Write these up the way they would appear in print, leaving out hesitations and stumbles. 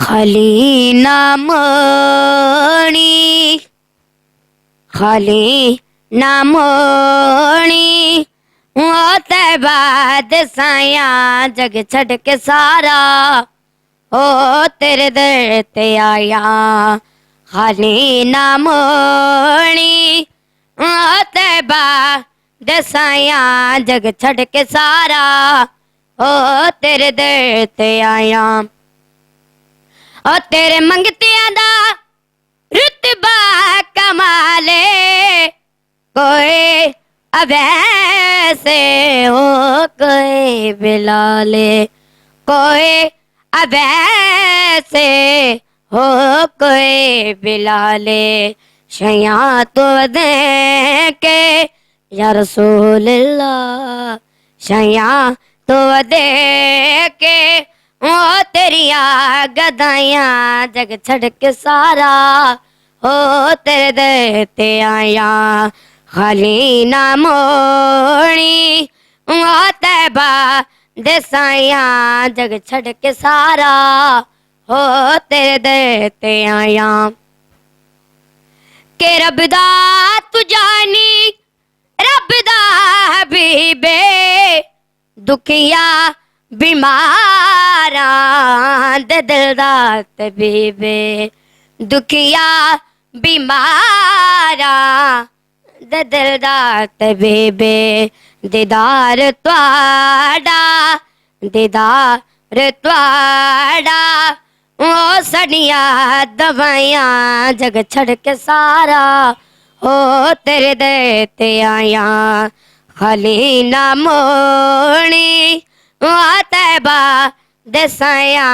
खाली नामणी खाली नामणी होते बाद साया जग छड़ के सारा ओ तेरे दर ते आया। खाली नामणी होते बाद साया जग छड़ के सारा ओ तेरे दर ते आया। ओ तेरे मंगतिया दा रुतबा कमाले कोई अवैसे हो कोई बिलाले कोई अवैसे हो कोई बिलाले शया तो दे के या रसूल अल्लाह शया तो दे के ओ तेरिया गदाइया जग छड़ के सारा ओ तेरे दर ते आया। खाली नामोणी ओ तैबा देसाइया जग छड़ के सारा ओ तेरे दर ते आया। के रब दा तू जानी रब दा हबीबे दुखिया बीमारा दे दिल दा तबीबे दुखिया बीमारा दे दिल दा तबीबे दीदार त्वाड़ा दीदार त्वाड़ा ओ सड़िया दवाइयां जग छड़ के सारा ओ तेरे दर ते आया। खाली नामोणी ओ तैबा देसाया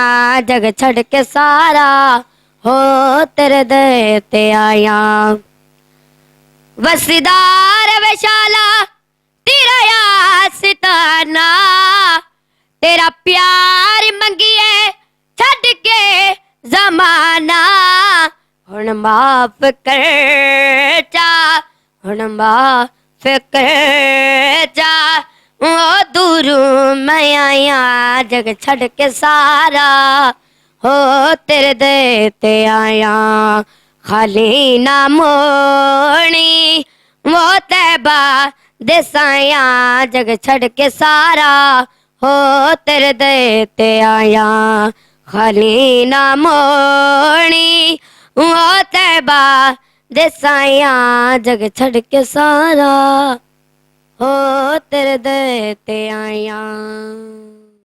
जग छड़ के सारा हो तेरे दर ते आया। वसीदार वैशाला तेरा यासिताना तेरा प्यार मंगिए छड़ के जमाना हुण माफ कर जा हुण माफ कर जा ओ दूर मैं आया जग छड़ के सारा हो तेरे दर ते आया। खाली नामोणी वो तैबा देसाइया जग छड़ के सारा हो तेरे दर ते आया। खाली नामोणी वो तैबा देसाइया जग छड़ के सारा हो तेरे दर ते आया।